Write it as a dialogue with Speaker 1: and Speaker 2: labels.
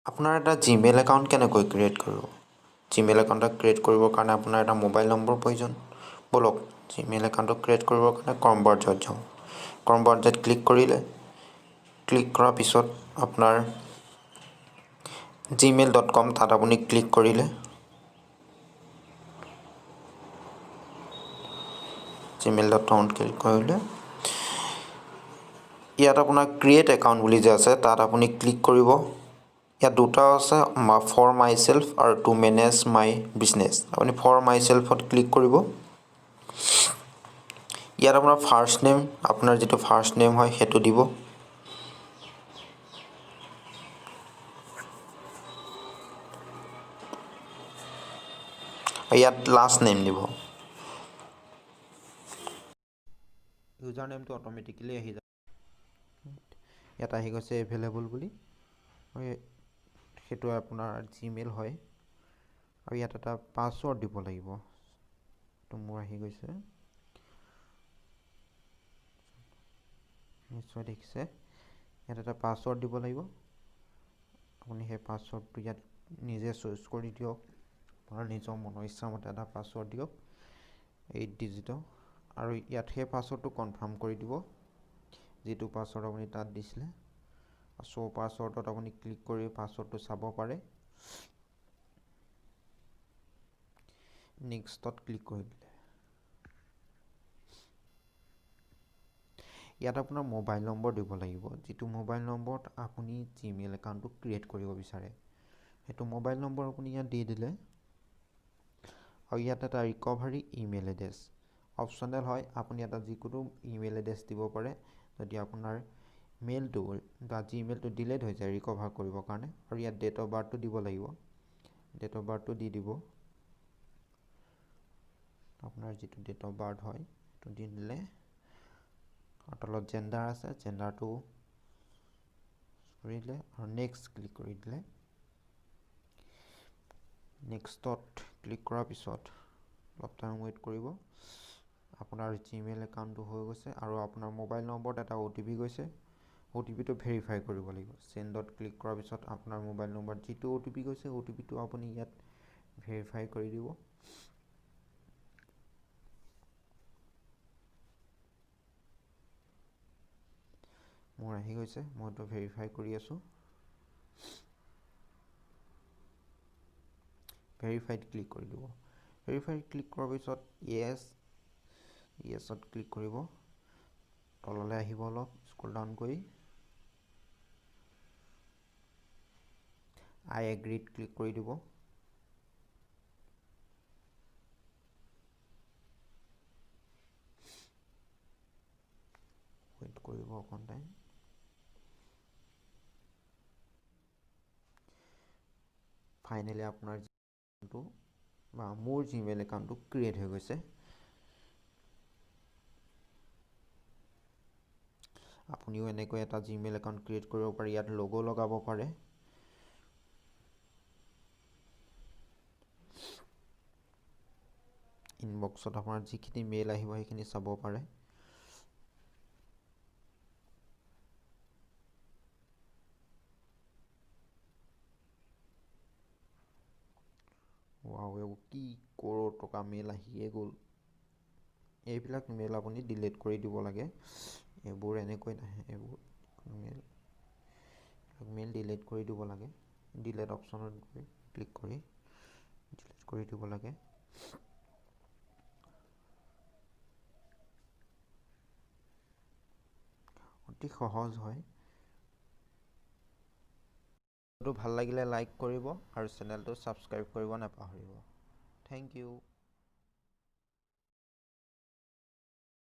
Speaker 1: আপোনাৰ এটা Gmail account কেনেকৈ ক্ৰিয়েট কৰিব? জিমেইল একাউণ্ট এটা ক্ৰিয়েট কৰিবৰ কাৰণে আপোনাৰ এটা মোবাইল নম্বৰ প্ৰয়োজন। ব'লক জিমেইল একাউণ্টটো ক্ৰিয়েট কৰিবৰ কাৰণে ক্ৰম ব্ৰাউজাৰত যাওঁ। ক্ৰম ব্ৰাউজাৰত ক্লিক কৰিলে, ক্লিক কৰাৰ পিছত আপোনাৰ gmail.com তাত আপুনি ক্লিক কৰিলে, gmail.com ক্লিক কৰিলে ইয়াত আপোনাৰ ক্ৰিয়েট একাউণ্ট বুলি যে আছে তাত আপুনি ক্লিক কৰিব। ইয়াত দুটা আছে, ফৰ মাই চেল্ফ আৰু টু মেনেজ মাই বিজনেছ। আপুনি ফৰ মাই চেল্ফত ক্লিক কৰিব। ইয়াত আপোনাৰ ফাৰ্ষ্ট নেম, আপোনাৰ যিটো ফাৰ্ষ্ট নেম হয় সেইটো দিব। ইয়াত লাষ্ট নেম দিব। ইউজাৰ নেমটো অট'মেটিকেলি আহি যাব। ইয়াত আহি গৈছে এভেইলেবল বুলি, সেইটো আপোনাৰ জিমেইল হয়। আৰু ইয়াত এটা পাছৱৰ্ড দিব লাগিব। তো মোৰ আহি গৈছে, নিশ্চয় দেখিছে। ইয়াত এটা পাছৱৰ্ড দিব লাগিব। আপুনি সেই পাছৱৰ্ডটো ইয়াত নিজে চুজ কৰি দিয়ক। আপোনাৰ নিজৰ মনৰ ইচ্ছামতে এটা পাছৱৰ্ড দিয়ক, 8 ডিজিটৰ। আৰু ইয়াত সেই পাছৱৰ্ডটো কনফাৰ্ম কৰি দিব, যিটো পাছৱৰ্ড আপুনি তাত দিছিলে। শ্ব' পাছৱৰ্ডত আপুনি ক্লিক কৰি পাছৱৰ্ডটো চাব পাৰে। নেক্সটত ক্লিক কৰি দিলে ইয়াত আপোনাৰ মোবাইল নম্বৰ দিব লাগিব, যিটো মোবাইল নম্বৰত আপুনি জিমেইল একাউণ্টটো ক্ৰিয়েট কৰিব বিচাৰে। সেইটো মোবাইল নম্বৰ আপুনি ইয়াত দি দিলে। আৰু ইয়াত এটা ৰিকভাৰী ইমেইল এড্ৰেছ অপশ্যনেল হয়, আপুনি এটা যিকোনো ইমেইল এড্ৰেছ দিব পাৰে যদি আপোনাৰ মেইলটো বা জিমেইলটো ডিলেট হৈ যায় ৰিকভাৰ কৰিবৰ কাৰণে। আৰু ইয়াত ডেট অফ বাৰ্থটো দিব লাগিব। ডেট অফ বাৰ্থটো দি দিব। আপোনাৰ যিটো ডেট অফ বাৰ্থ হয় সেইটো দি দিলে। আৰু তলত জেণ্ডাৰ আছে, জেণ্ডাৰটো কৰি দিলে আৰু নেক্সট ক্লিক কৰি দিলে। নেক্সটত ক্লিক কৰাৰ পিছত অলপ টাইম ৱেইট কৰিব। আপোনাৰ জিমেইল একাউণ্টটো হৈ গৈছে আৰু আপোনাৰ মোবাইল নম্বৰত এটা OTP গৈছে। OTPটো ভেৰিফাই কৰিব লাগিব। চেণ্ডত ক্লিক কৰাৰ পিছত আপোনাৰ মোবাইল নম্বৰত যিটো OTP গৈছে OTPটো আপুনি ইয়াত ভেৰিফাই কৰি দিব। মোৰ আহি গৈছে, মইতো ভেৰিফাই কৰি আছোঁ। ভেৰিফাইড ক্লিক কৰি দিব। ভেৰিফাইড ক্লিক কৰাৰ পিছত য়েছত ক্লিক কৰিব। তললৈ আহিব, অলপ স্ক্ৰল ডাউন কৰি আই এগ্ৰীত ক্লিক কৰি দিব। ৱেইট কৰিব অকণ টাইম। ফাইনেলি আপোনাৰ মোৰ জিমেইল একাউণ্টটো ক্ৰিয়েট হৈ গৈছে। আপুনিও এনেকৈ এটা জিমেইল একাউণ্ট ক্ৰিয়েট কৰিব পাৰে। ইয়াত লগো লগাব পাৰে। ইনবক্সত আপোনাৰ যিখিনি মেইল আহিব সেইখিনি চাব পাৰে। কি কৰোৰ টকা মেইল আহিয়ে গ'ল। এইবিলাক মেইল আপুনি ডিলিট কৰি দিব লাগে। এইবোৰ এনেকৈ নাহে। এইবোৰ মেইল ডিলিট কৰি দিব লাগে। ডিলিট অপশ্যনত গৈ ক্লিক কৰি ডিলিট কৰি দিব লাগে। অতি সহজ হয়। ভিডিঅ'টো ভাল লাগিলে লাইক কৰিব আৰু চেনেলটো ছাবস্ক্ৰাইব কৰিব নাপাহৰিব। Thank U.